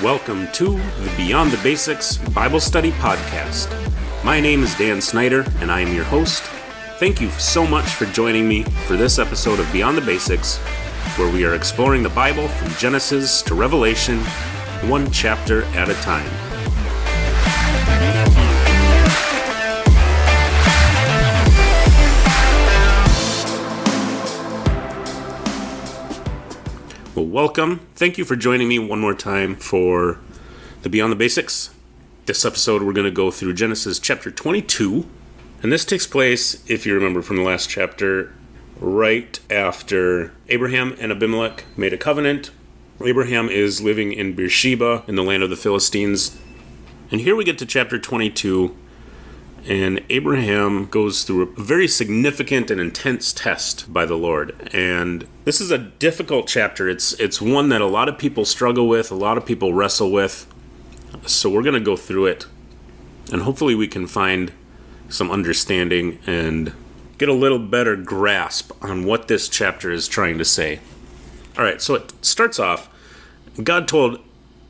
Welcome to the Beyond the Basics Bible Study Podcast. My name is Dan Snyder, and I am your host. Thank you so much for joining me for this episode of Beyond the Basics, where we are exploring the Bible from Genesis to Revelation, one chapter at a time. Well, welcome. Thank you for joining me one more time for the Beyond the Basics. This episode, we're going to go through Genesis chapter 22. And this takes place, if you remember from the last chapter, right after Abraham and Abimelech made a covenant. Abraham is living in Beersheba in the land of the Philistines. And here we get to chapter 22. And Abraham goes through a very significant and intense test by the Lord. And this is a difficult chapter. It's one that a lot of people struggle with, a lot of people wrestle with. So we're going to go through it. And hopefully we can find some understanding and get a little better grasp on what this chapter is trying to say. All right, so it starts off, God told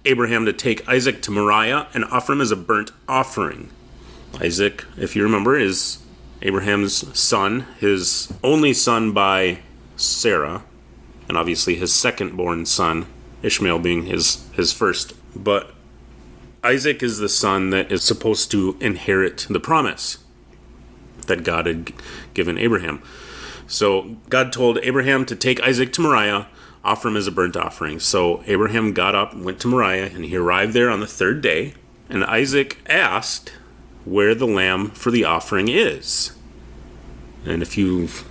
Abraham to take Isaac to Moriah and offer him as a burnt offering. Isaac, if you remember, is Abraham's son, his only son by Sarah, and obviously his second-born son, Ishmael being his first. But Isaac is the son that is supposed to inherit the promise that God had given Abraham. So God told Abraham to take Isaac to Moriah, offer him as a burnt offering. So Abraham got up, went to Moriah, and he arrived there on the third day. And Isaac asked where the lamb for the offering is. And if you've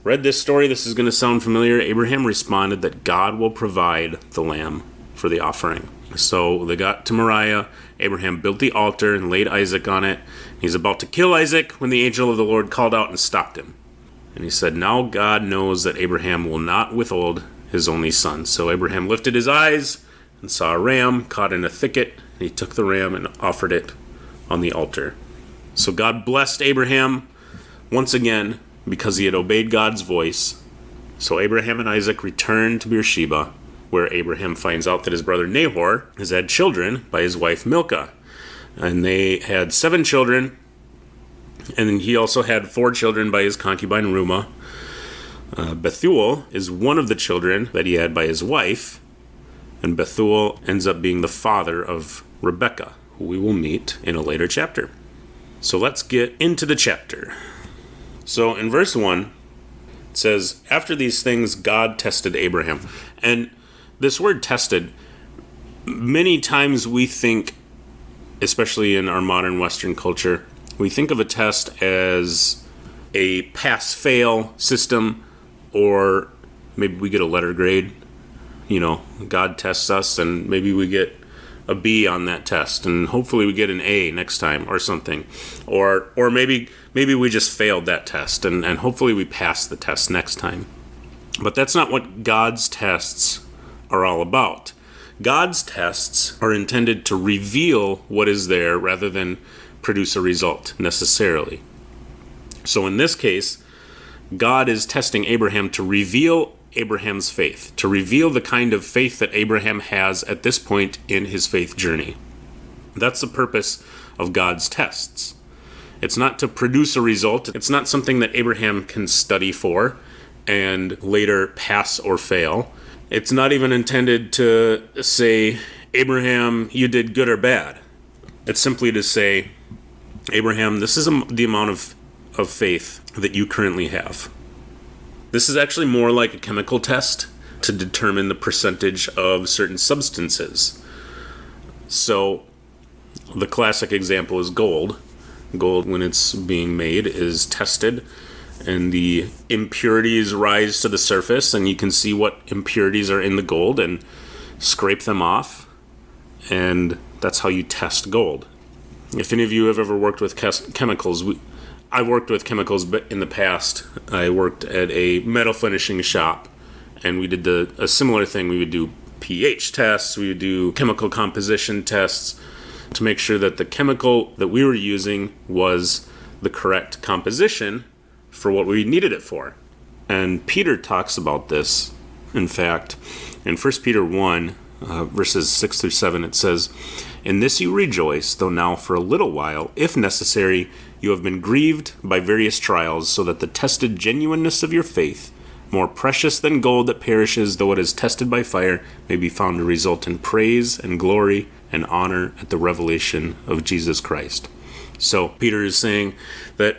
read this story, this is going to sound familiar. Abraham responded that God will provide the lamb for the offering. So they got to Moriah. Abraham built the altar and laid Isaac on it. He's about to kill Isaac when the angel of the Lord called out and stopped him. And he said, "Now God knows that Abraham will not withhold his only son." So Abraham lifted his eyes and saw a ram caught in a thicket. And he took the ram and offered it on the altar. So God blessed Abraham once again because he had obeyed God's voice. So Abraham and Isaac returned to Beersheba, where Abraham finds out that his brother Nahor has had children by his wife Milcah. And they had 7 children, and he also had 4 children by his concubine Reumah. Bethuel is one of the children that he had by his wife, and Bethuel ends up being the father of Rebekah, who we will meet in a later chapter. So let's get into the chapter. So in verse 1, it says, "After these things, God tested Abraham." And this word tested, many times we think, especially in our modern Western culture, we think of a test as a pass-fail system, or maybe we get a letter grade. You know, God tests us and maybe we get a B on that test, and hopefully we get an A next time or something. Or maybe we just failed that test, and hopefully we pass the test next time. But that's not what God's tests are all about. God's tests are intended to reveal what is there rather than produce a result necessarily. So in this case, God is testing Abraham to reveal Abraham's faith, to reveal the kind of faith that Abraham has at this point in his faith journey. That's the purpose of God's tests. It's not to produce a result. It's not something that Abraham can study for and later pass or fail. It's not even intended to say, "Abraham, you did good or bad." It's simply to say, "Abraham, this is the amount of faith that you currently have." This is actually more like a chemical test to determine the percentage of certain substances. So the classic example is gold. Gold, when it's being made, is tested, and the impurities rise to the surface, and you can see what impurities are in the gold and scrape them off, and that's how you test gold. If any of you have ever worked with chemicals, I've worked with chemicals in the past. I worked at a metal finishing shop, and we did a similar thing. We would do pH tests, we would do chemical composition tests to make sure that the chemical that we were using was the correct composition for what we needed it for. And Peter talks about this, in fact, in 1 Peter 1, verses 6 through 7, it says, "In this you rejoice, though now for a little while, if necessary, you have been grieved by various trials, so that the tested genuineness of your faith, more precious than gold that perishes, though it is tested by fire, may be found to result in praise and glory and honor at the revelation of Jesus Christ." So Peter is saying that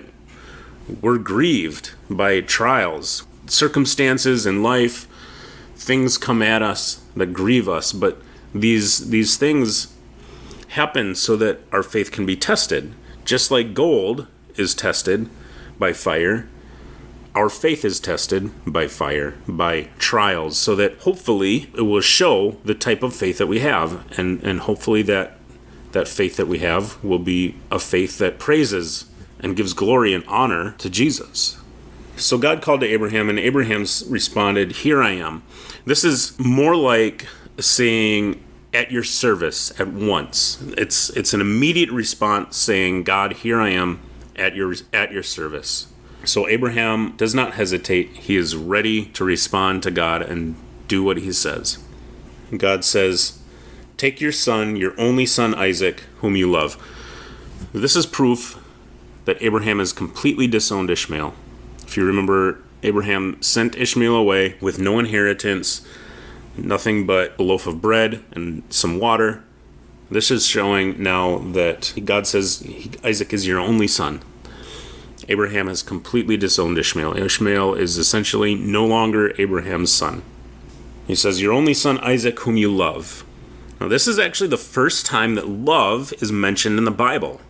we're grieved by trials, circumstances in life. Things come at us that grieve us, but these things happen so that our faith can be tested. Just like gold is tested by fire, our faith is tested by fire, by trials, so that hopefully it will show the type of faith that we have, and hopefully that faith that we have will be a faith that praises and gives glory and honor to Jesus. So God called to Abraham, and Abraham responded, "Here I am." This is more like saying, "At your service," at once. It's an immediate response saying, "God, here I am at your service." So Abraham does not hesitate. He is ready to respond to God and do what he says. God says, "Take your son, your only son Isaac, whom you love." This is proof that Abraham has completely disowned Ishmael. If you remember, Abraham sent Ishmael away with no inheritance, nothing but a loaf of bread and some water. This is showing now that God says Isaac is your only son. Abraham has completely disowned Ishmael. Ishmael is essentially no longer Abraham's son. He says, "Your only son Isaac, whom you love." Now, this is actually the first time that love is mentioned in the Bible,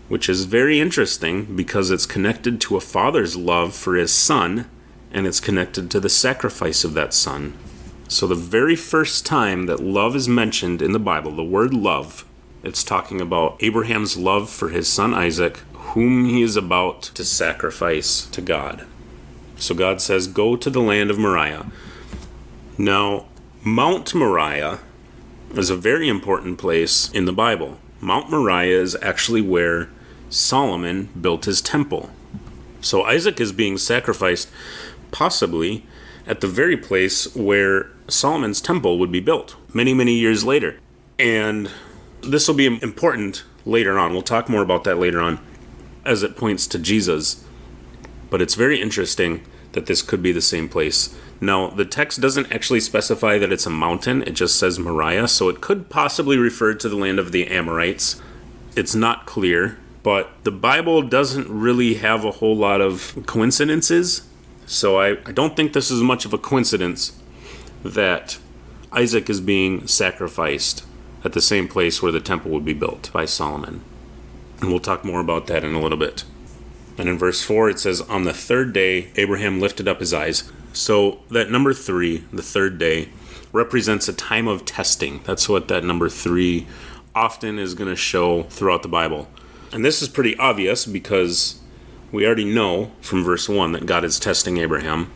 which is very interesting because it's connected to a father's love for his son, and it's connected to the sacrifice of that son. So the very first time that love is mentioned in the Bible, the word love, it's talking about Abraham's love for his son Isaac, whom he is about to sacrifice to God. So God says, "Go to the land of Moriah." Now, Mount Moriah is a very important place in the Bible. Mount Moriah is actually where Solomon built his temple. So Isaac is being sacrificed possibly at the very place where Solomon's temple would be built many, many years later. And this will be important later on. We'll talk more about that later on as it points to Jesus. But it's very interesting that this could be the same place. Now, the text doesn't actually specify that it's a mountain. It just says Moriah, so it could possibly refer to the land of the Amorites. It's not clear, but the Bible doesn't really have a whole lot of coincidences, so I don't think this is much of a coincidence that Isaac is being sacrificed at the same place where the temple would be built by Solomon. And we'll talk more about that in a little bit. And in verse 4 it says, "On the third day Abraham lifted up his eyes." So that number 3, the third day, represents a time of testing. That's what that number 3 often is going to show throughout the Bible. And this is pretty obvious because we already know from verse 1 that God is testing Abraham.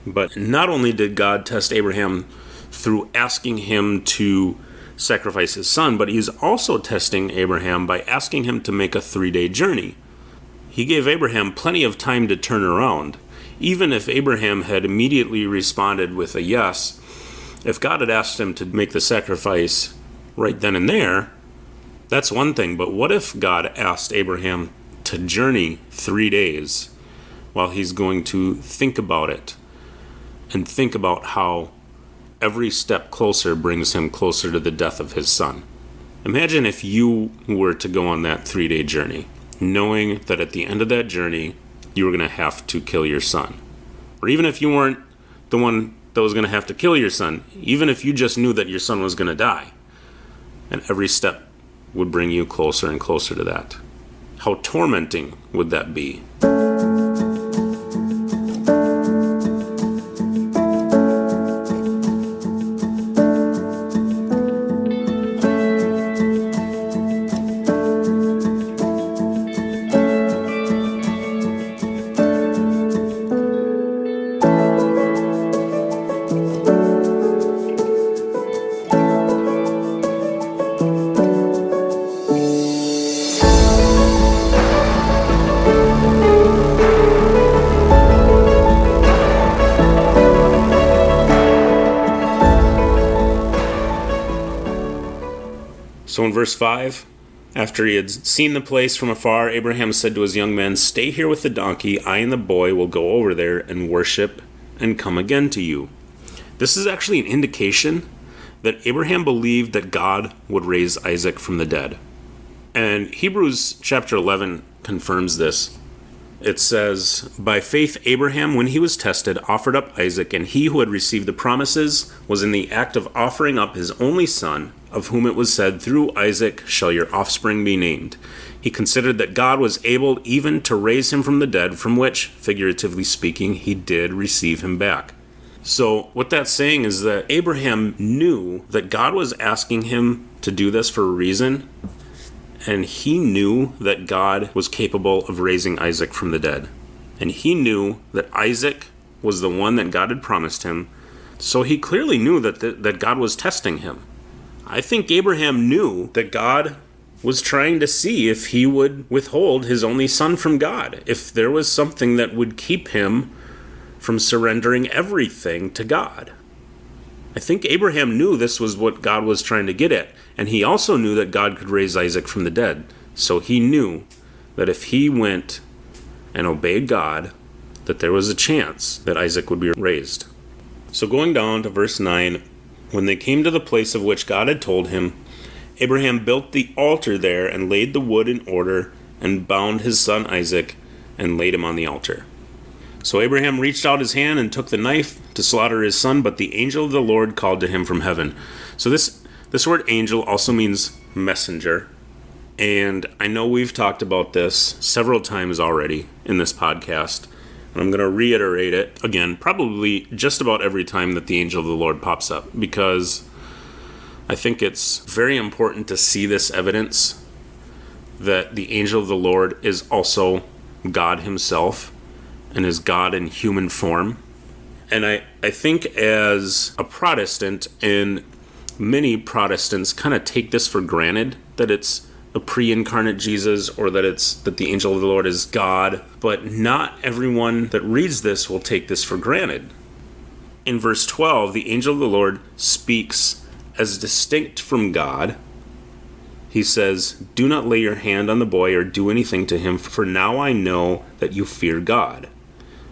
But not only did God test Abraham through asking him to sacrifice his son, but he's also testing Abraham by asking him to make a 3-day journey. He gave Abraham plenty of time to turn around. Even if Abraham had immediately responded with a yes, if God had asked him to make the sacrifice right then and there, that's one thing. But what if God asked Abraham to journey 3 days while he's going to think about it and think about how every step closer brings him closer to the death of his son? Imagine if you were to go on that 3-day journey, knowing that at the end of that journey, you were going to have to kill your son. Or even if you weren't the one that was going to have to kill your son, even if you just knew that your son was going to die, and every step would bring you closer and closer to that. How tormenting would that be? So in verse 5, after he had seen the place from afar, Abraham said to his young men, "Stay here with the donkey. I and the boy will go over there and worship and come again to you." This is actually an indication that Abraham believed that God would raise Isaac from the dead. And Hebrews chapter 11 confirms this. It says, "By faith Abraham, when he was tested, offered up Isaac, and he who had received the promises was in the act of offering up his only son, of whom it was said, 'Through Isaac shall your offspring be named.' He considered that God was able even to raise him from the dead, from which, figuratively speaking, he did receive him back." So what that's saying is that Abraham knew that God was asking him to do this for a reason, and he knew that God was capable of raising Isaac from the dead. And he knew that Isaac was the one that God had promised him, so he clearly knew that God was testing him. I think Abraham knew that God was trying to see if he would withhold his only son from God, if there was something that would keep him from surrendering everything to God. I think Abraham knew this was what God was trying to get at, and he also knew that God could raise Isaac from the dead. So he knew that if he went and obeyed God, that there was a chance that Isaac would be raised. So going down to verse 9, when they came to the place of which God had told him, Abraham built the altar there and laid the wood in order and bound his son Isaac and laid him on the altar. So Abraham reached out his hand and took the knife to slaughter his son, but the angel of the Lord called to him from heaven. So this word angel also means messenger. And I know we've talked about this several times already in this podcast. And I'm going to reiterate it again, probably just about every time that the angel of the Lord pops up, because I think it's very important to see this evidence that the angel of the Lord is also God himself, and is God in human form. And I think as a Protestant, and many Protestants kind of take this for granted, that it's a pre-incarnate Jesus, or that the angel of the Lord is God, but not everyone that reads this will take this for granted. In verse 12, the angel of the Lord speaks as distinct from God. He says, "Do not lay your hand on the boy or do anything to him, for now I know that you fear God."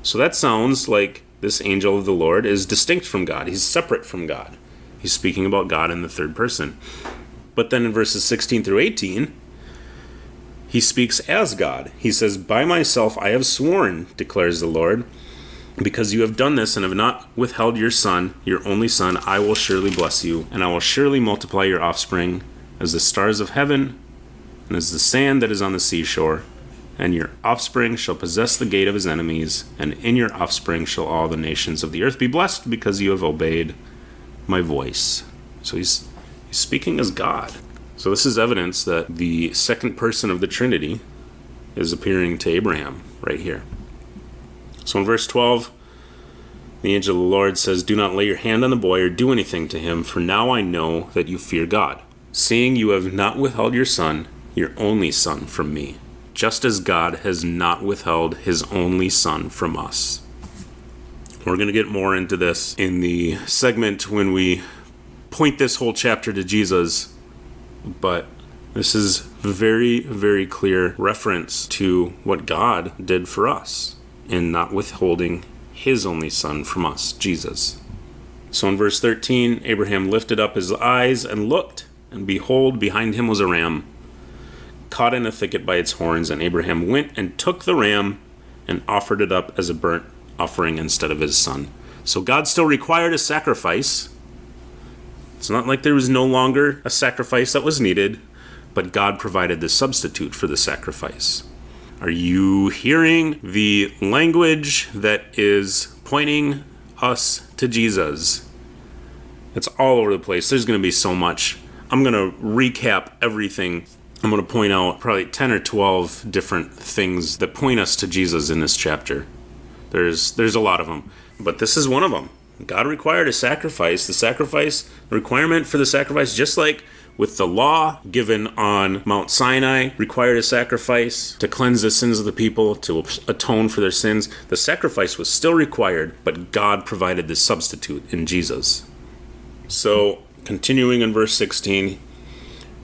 So that sounds like this angel of the Lord is distinct from God. He's separate from God. He's speaking about God in the third person. But then in verses 16 through 18, he speaks as God. He says, "By myself I have sworn, declares the Lord, because you have done this and have not withheld your son, your only son, I will surely bless you, and I will surely multiply your offspring as the stars of heaven and as the sand that is on the seashore. And your offspring shall possess the gate of his enemies, and in your offspring shall all the nations of the earth be blessed, because you have obeyed my voice." So he's speaking as God. So this is evidence that the second person of the Trinity is appearing to Abraham right here. So in verse 12, the angel of the Lord says, "Do not lay your hand on the boy or do anything to him, for now I know that you fear God, seeing you have not withheld your son, your only son, from me, just as God has not withheld his only son from us." We're going to get more into this in the segment when we point this whole chapter to Jesus, but this is very, very clear reference to what God did for us in not withholding his only son from us, Jesus. So in verse 13, Abraham lifted up his eyes and looked, and behold, behind him was a ram, caught in a thicket by its horns, and Abraham went and took the ram and offered it up as a burnt offering instead of his son. So God still required a sacrifice. It's not like there was no longer a sacrifice that was needed, but God provided the substitute for the sacrifice. Are you hearing the language that is pointing us to Jesus? It's all over the place. There's going to be so much. I'm going to recap everything. I'm going to point out probably 10 or 12 different things that point us to Jesus in this chapter. There's a lot of them, but this is one of them. God required a sacrifice. The requirement for the sacrifice, just like with the law given on Mount Sinai, required a sacrifice to cleanse the sins of the people, to atone for their sins. The sacrifice was still required, but God provided the substitute in Jesus. So, continuing in verse 16,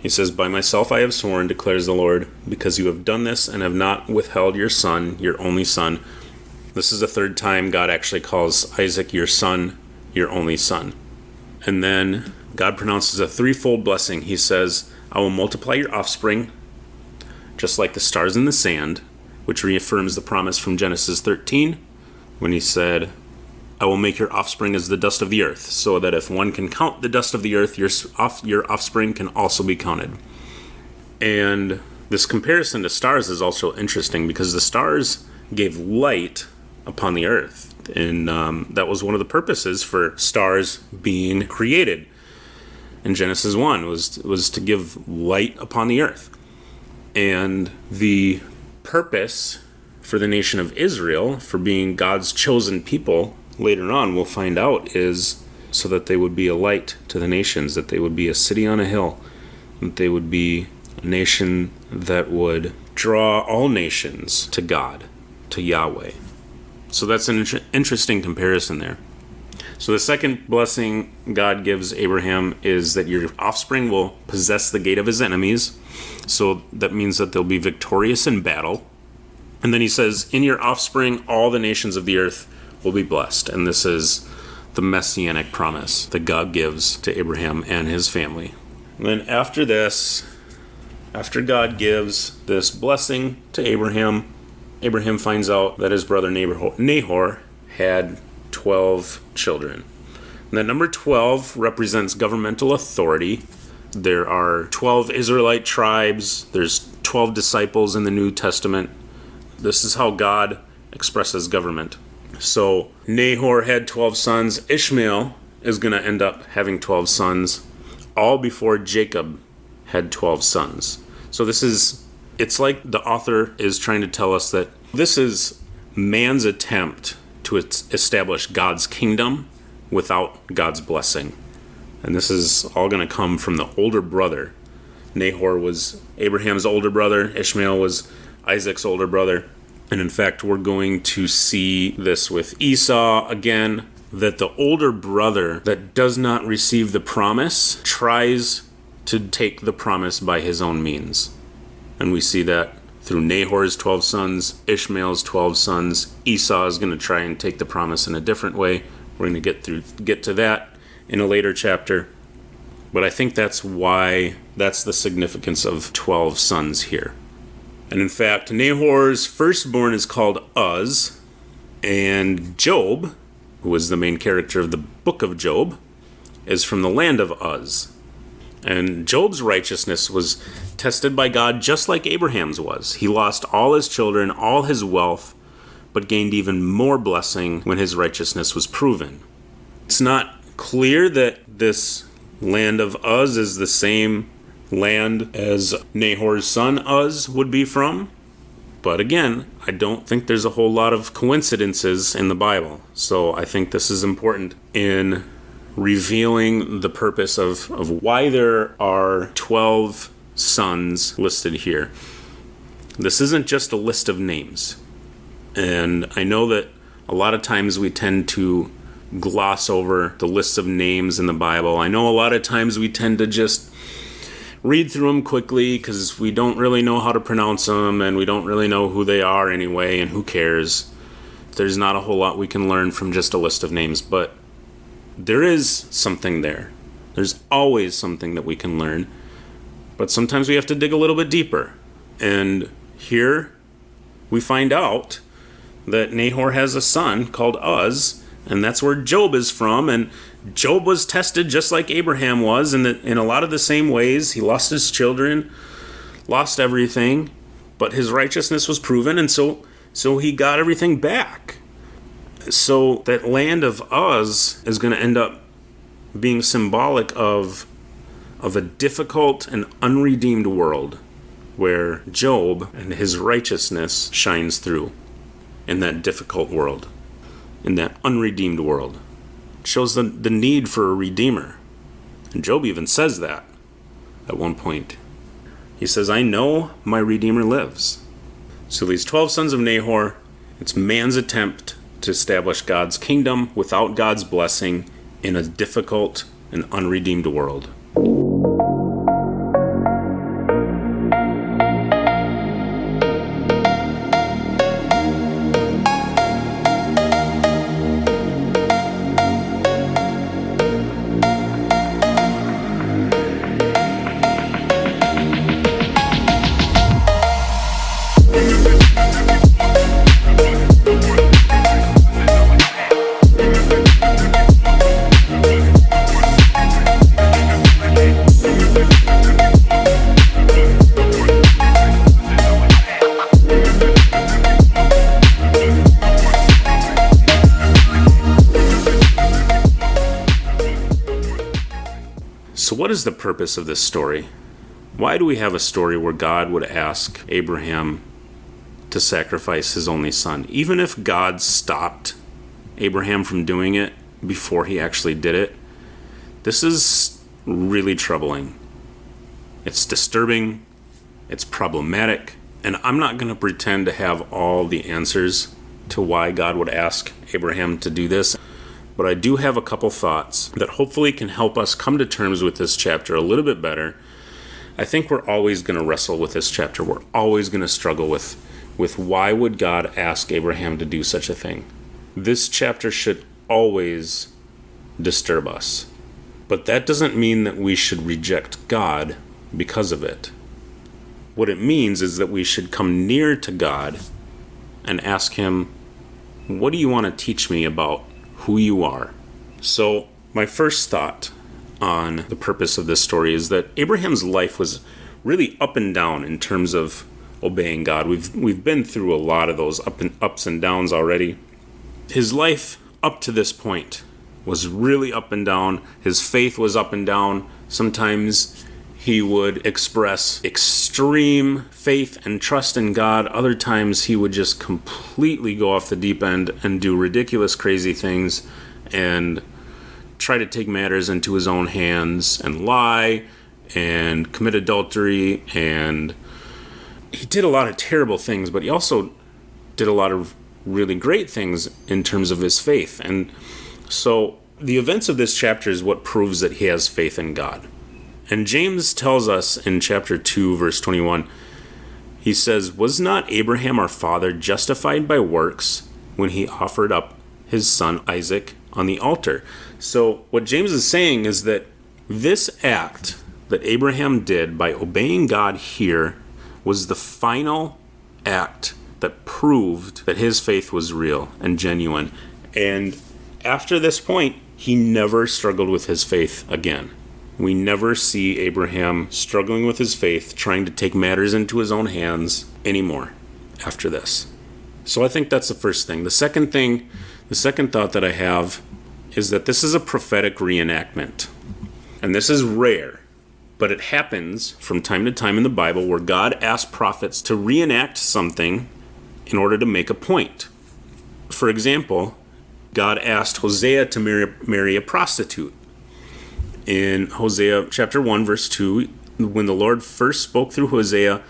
He says, "By myself I have sworn, declares the Lord, because you have done this and have not withheld your son, your only son." This is the third time God actually calls Isaac your son, your only son. And then God pronounces a threefold blessing. He says, "I will multiply your offspring, just like the stars in the sand," which reaffirms the promise from Genesis 13, when he said, "I will make your offspring as the dust of the earth," so that if one can count the dust of the earth, your offspring can also be counted. And this comparison to stars is also interesting because the stars gave light upon the earth. And that was one of the purposes for stars being created in Genesis 1, was to give light upon the earth. And the purpose for the nation of Israel, for being God's chosen people, later on we'll find out, is so that they would be a light to the nations, that they would be a city on a hill, that they would be a nation that would draw all nations to God, to Yahweh. So that's an interesting comparison there. So the second blessing God gives Abraham is that your offspring will possess the gate of his enemies. So that means that they'll be victorious in battle. And then he says, "In your offspring, all the nations of the earth will be blessed." And this is the messianic promise that God gives to Abraham and his family. And then after this, after God gives this blessing to Abraham, Abraham finds out that his brother Nahor had 12 children. And that number 12 represents governmental authority. There are 12 Israelite tribes. There's 12 disciples in the New Testament. This is how God expresses government. So Nahor had 12 sons. Ishmael is going to end up having 12 sons, all before Jacob had 12 sons. So it's like the author is trying to tell us that this is man's attempt to establish God's kingdom without God's blessing. And this is all going to come from the older brother. Nahor was Abraham's older brother. Ishmael was Isaac's older brother. And in fact, we're going to see this with Esau again, that the older brother that does not receive the promise tries to take the promise by his own means. And we see that through Nahor's 12 sons, Ishmael's 12 sons. Esau is going to try and take the promise in a different way. We're going to get to that in a later chapter. But I think that's the significance of 12 sons here. And in fact, Nahor's firstborn is called Uz, and Job, who is the main character of the book of Job, is from the land of Uz. And Job's righteousness was tested by God just like Abraham's was. He lost all his children, all his wealth, but gained even more blessing when his righteousness was proven. It's not clear that this land of Uz is the same land as Nahor's son Uz would be from. But again, I don't think there's a whole lot of coincidences in the Bible. So I think this is important in revealing the purpose of why there are 12 sons listed here. This isn't just a list of names. And I know that a lot of times we tend to gloss over the lists of names in the Bible. I know a lot of times we tend to just read through them quickly because we don't really know how to pronounce them and we don't really know who they are anyway, and who cares. There's not a whole lot we can learn from just a list of names, but there is something there. There's always something that we can learn, but sometimes we have to dig a little bit deeper. And here we find out that Nahor has a son called Uz, and that's where Job is from. And Job was tested just like Abraham was in a lot of the same ways. He lost his children, lost everything, but his righteousness was proven, and so he got everything back. So that land of Uz is going to end up being symbolic of a difficult and unredeemed world where Job and his righteousness shines through in that difficult world, in that unredeemed world. It shows the need for a redeemer. And Job even says that at one point. He says, "I know my redeemer lives." So these 12 sons of Nahor, it's man's attempt to establish God's kingdom without God's blessing in a difficult and unredeemed world. what is the purpose of this story? Why do we have a story where God would ask Abraham to sacrifice his only son? Even if God stopped Abraham from doing it before he actually did it, this is really troubling. It's disturbing. It's problematic. And I'm not going to pretend to have all the answers to why God would ask Abraham to do this. But I do have a couple thoughts that hopefully can help us come to terms with this chapter a little bit better. I think we're always going to wrestle with this chapter. We're always going to struggle with why would God ask Abraham to do such a thing. This chapter should always disturb us. But that doesn't mean that we should reject God because of it. What it means is that we should come near to God and ask him, what do you want to teach me about who you are? So my first thought on the purpose of this story is that Abraham's life was really up and down in terms of obeying God. We've been through a lot of those ups and downs already. His life up to this point was really up and down. His faith was up and down. Sometimes he would express extreme faith and trust in God. Other times he would just completely go off the deep end and do ridiculous, crazy things and try to take matters into his own hands and lie and commit adultery. And he did a lot of terrible things, but he also did a lot of really great things in terms of his faith. And so the events of this chapter is what proves that he has faith in God. And James tells us in chapter 2, verse 21, he says, was not Abraham our father justified by works when he offered up his son Isaac on the altar? So what James is saying is that this act that Abraham did by obeying God here was the final act that proved that his faith was real and genuine. And after this point, he never struggled with his faith again. We never see Abraham struggling with his faith, trying to take matters into his own hands anymore after this. So I think that's the first thing. The second thought that I have is that this is a prophetic reenactment. And this is rare, but it happens from time to time in the Bible where God asks prophets to reenact something in order to make a point. For example, God asked Hosea to marry a prostitute. In Hosea chapter 1, verse 2, when the Lord first spoke through Hosea,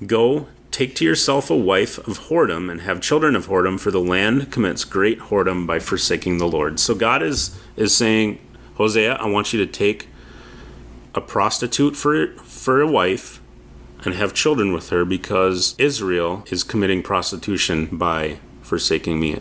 go, take to yourself a wife of whoredom and have children of whoredom, for the land commits great whoredom by forsaking the Lord. So God is saying, Hosea, I want you to take a prostitute for a wife and have children with her because Israel is committing prostitution by forsaking me.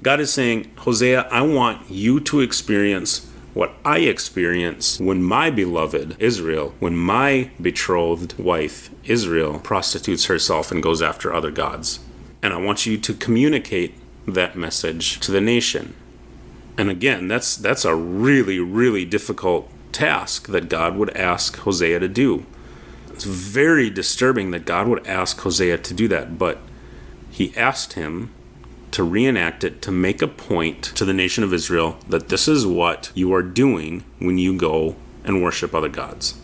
God is saying, Hosea, I want you to experience what I experience when my beloved Israel, when my betrothed wife Israel prostitutes herself and goes after other gods. And I want you to communicate that message to the nation. And again, that's a really, really difficult task that God would ask Hosea to do. It's very disturbing that God would ask Hosea to do that, but he asked him to reenact it, to make a point to the nation of Israel that this is what you are doing when you go and worship other gods.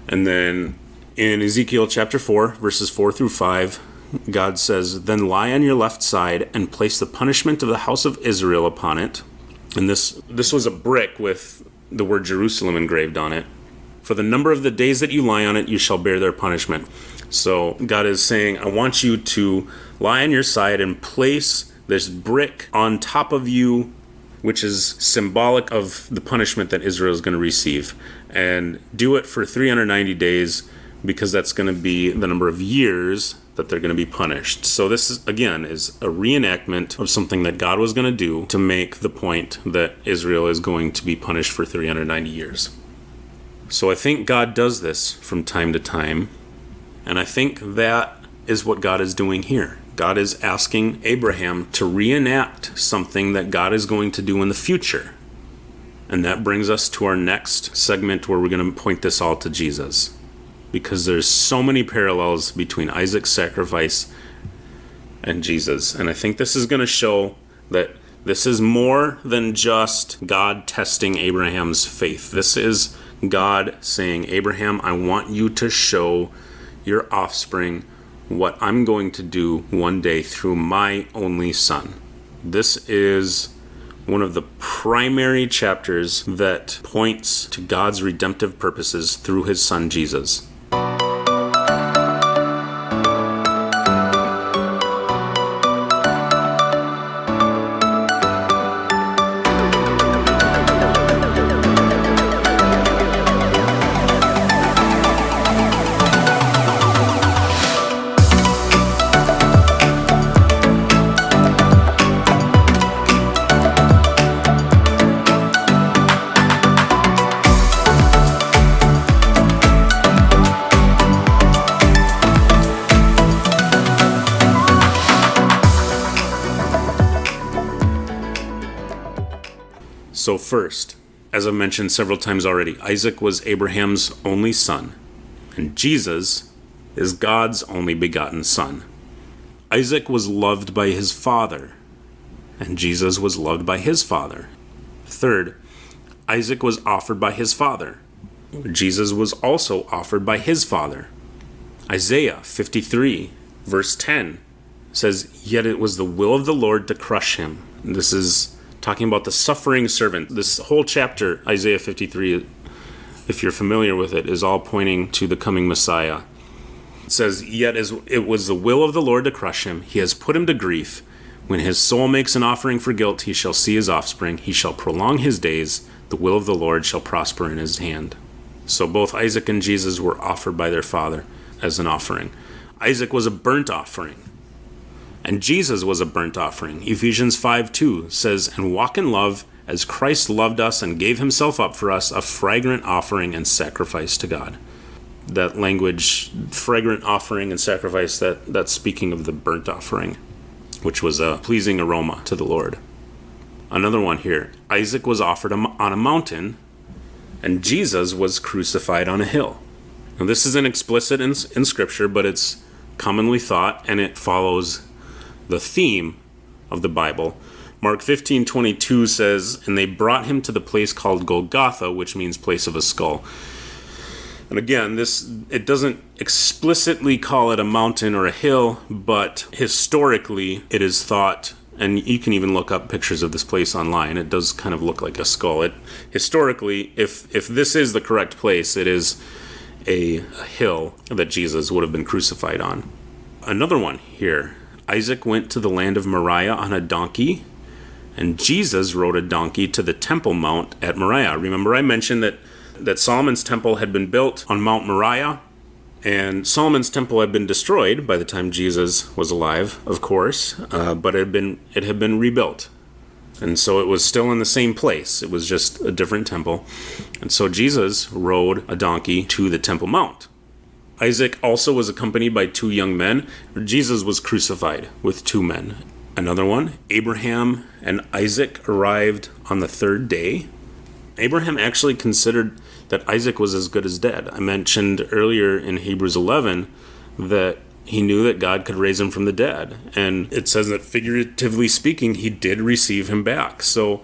And then in Ezekiel chapter 4, verses 4 through 5, God says, then lie on your left side and place the punishment of the house of Israel upon it. And this was a brick with the word Jerusalem engraved on it. For the number of the days that you lie on it, you shall bear their punishment. So God is saying, I want you to lie on your side and place this brick on top of you, which is symbolic of the punishment that Israel is going to receive. And do it for 390 days because that's going to be the number of years that they're going to be punished. So this is, again, is a reenactment of something that God was going to do to make the point that Israel is going to be punished for 390 years. So I think God does this from time to time, and I think that is what God is doing here. God is asking Abraham to reenact something that God is going to do in the future. And that brings us to our next segment where we're going to point this all to Jesus. Because there's so many parallels between Isaac's sacrifice and Jesus. And I think this is going to show that this is more than just God testing Abraham's faith. This is God saying, Abraham, I want you to show your offspring what I'm going to do one day through my only son. This is one of the primary chapters that points to God's redemptive purposes through his son Jesus. So first, as I've mentioned several times already, Isaac was Abraham's only son, and Jesus is God's only begotten son. Isaac was loved by his father, and Jesus was loved by his father. Third, Isaac was offered by his father. Jesus was also offered by his father. Isaiah 53, verse 10 says, "Yet it was the will of the Lord to crush him." This is talking about the suffering servant. This whole chapter, Isaiah 53, if you're familiar with it, is all pointing to the coming Messiah. It says, "Yet as it was the will of the Lord to crush him, he has put him to grief. When his soul makes an offering for guilt, he shall see his offspring. He shall prolong his days. The will of the Lord shall prosper in his hand." So both Isaac and Jesus were offered by their father as an offering. Isaac was a burnt offering, and Jesus was a burnt offering. Ephesians 5:2 says, "And walk in love as Christ loved us and gave himself up for us, a fragrant offering and sacrifice to God." That language, fragrant offering and sacrifice, that's speaking of the burnt offering, which was a pleasing aroma to the Lord. Another one here, Isaac was offered on a mountain, and Jesus was crucified on a hill. Now this isn't explicit in Scripture, but it's commonly thought, and it follows the theme of the Bible. Mark 15:22 says, "And they brought him to the place called Golgotha," which means place of a skull. And again, it doesn't explicitly call it a mountain or a hill, but historically it is thought, and you can even look up pictures of this place online, it does kind of look like a skull. Historically, if this is the correct place, it is a hill that Jesus would have been crucified on. Another one here, Isaac went to the land of Moriah on a donkey, and Jesus rode a donkey to the Temple Mount at Moriah. Remember I mentioned that Solomon's temple had been built on Mount Moriah, and Solomon's temple had been destroyed by the time Jesus was alive, of course, but it had been rebuilt. And so it was still in the same place. It was just a different temple. And so Jesus rode a donkey to the Temple Mount. Isaac also was accompanied by two young men. Jesus was crucified with two men. Another one, Abraham and Isaac arrived on the third day. Abraham actually considered that Isaac was as good as dead. I mentioned earlier in Hebrews 11 that he knew that God could raise him from the dead. And it says that figuratively speaking, he did receive him back. So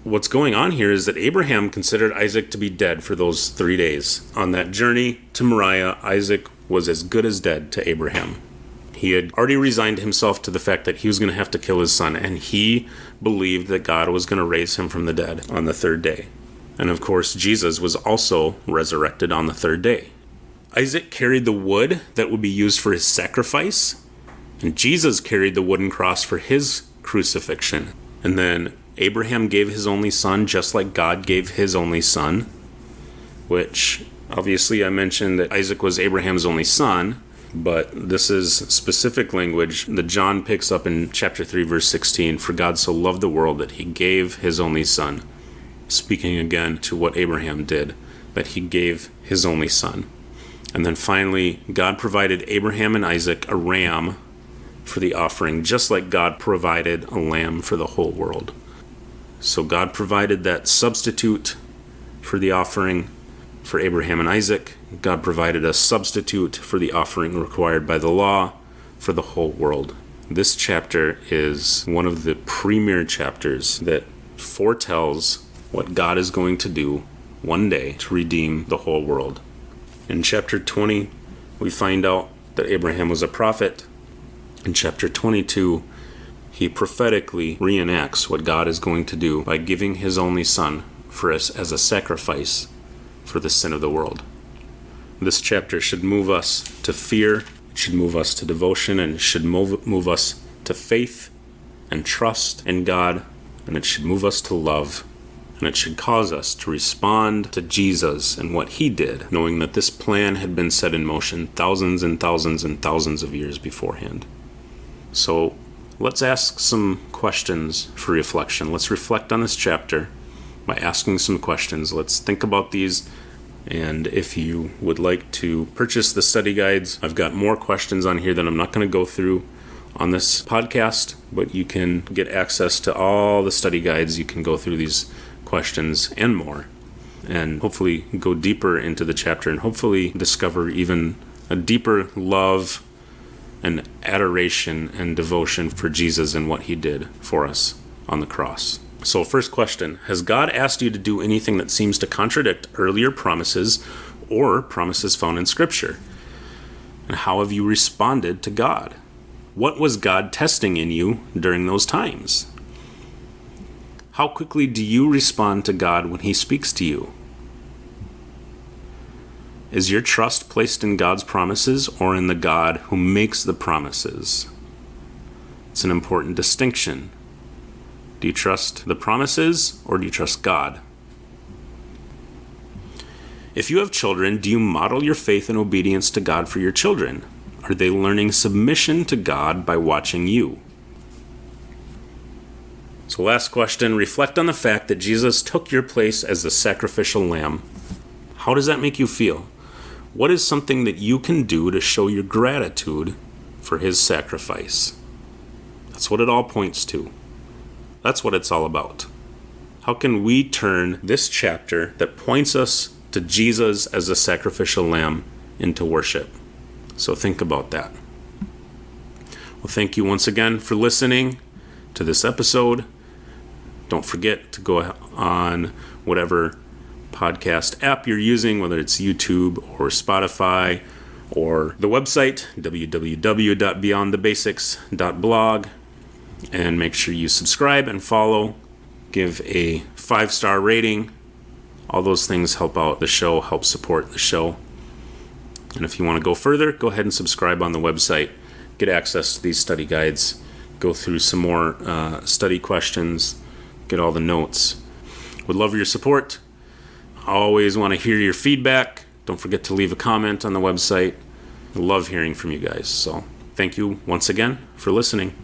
what's going on here is that Abraham considered Isaac to be dead for those 3 days. On that journey to Moriah, Isaac was as good as dead to Abraham. He had already resigned himself to the fact that he was going to have to kill his son, and he believed that God was going to raise him from the dead on the third day. And of course, Jesus was also resurrected on the third day. Isaac carried the wood that would be used for his sacrifice, and Jesus carried the wooden cross for his crucifixion. And then Abraham gave his only son just like God gave his only son, which obviously I mentioned that Isaac was Abraham's only son, but this is specific language that John picks up in chapter 3, verse 16. "For God so loved the world that he gave his only son." Speaking again to what Abraham did, that he gave his only son. And then finally, God provided Abraham and Isaac a ram for the offering, just like God provided a lamb for the whole world. So God provided that substitute for the offering for Abraham and Isaac. God provided a substitute for the offering required by the law for the whole world. This chapter is one of the premier chapters that foretells what God is going to do one day to redeem the whole world. In chapter 20, we find out that Abraham was a prophet. In chapter 22, he prophetically reenacts what God is going to do by giving his only son for us as a sacrifice for the sin of the world. This chapter should move us to fear, it should move us to devotion, and it should move us to faith and trust in God, and it should move us to love, and it should cause us to respond to Jesus and what he did, knowing that this plan had been set in motion thousands and thousands and thousands of years beforehand. So let's ask some questions for reflection. Let's reflect on this chapter by asking some questions. Let's think about these. And if you would like to purchase the study guides, I've got more questions on here that I'm not going to go through on this podcast, but you can get access to all the study guides. You can go through these questions and more, and hopefully go deeper into the chapter, and hopefully discover even a deeper love and adoration and devotion for Jesus and what he did for us on the cross. So first question, has God asked you to do anything that seems to contradict earlier promises or promises found in Scripture? And how have you responded to God? What was God testing in you during those times? How quickly do you respond to God when he speaks to you? Is your trust placed in God's promises or in the God who makes the promises? It's an important distinction. Do you trust the promises or do you trust God? If you have children, do you model your faith and obedience to God for your children? Are they learning submission to God by watching you? So last question, reflect on the fact that Jesus took your place as the sacrificial lamb. How does that make you feel? What is something that you can do to show your gratitude for his sacrifice? That's what it all points to. That's what it's all about. How can we turn this chapter that points us to Jesus as the sacrificial lamb into worship? So think about that. Well, thank you once again for listening to this episode. Don't forget to go on whatever podcast app you're using, whether it's YouTube or Spotify or the website, www.beyondthebasics.blog, and make sure you subscribe and follow, give a 5-star rating. All those things help out the show, help support the show. And if you want to go further, go ahead and subscribe on the website. Get access to these study guides. Go through some more study questions. Get all the notes. Would love your support. Always want to hear your feedback. Don't forget to leave a comment on the website. I love hearing from you guys. So thank you once again for listening.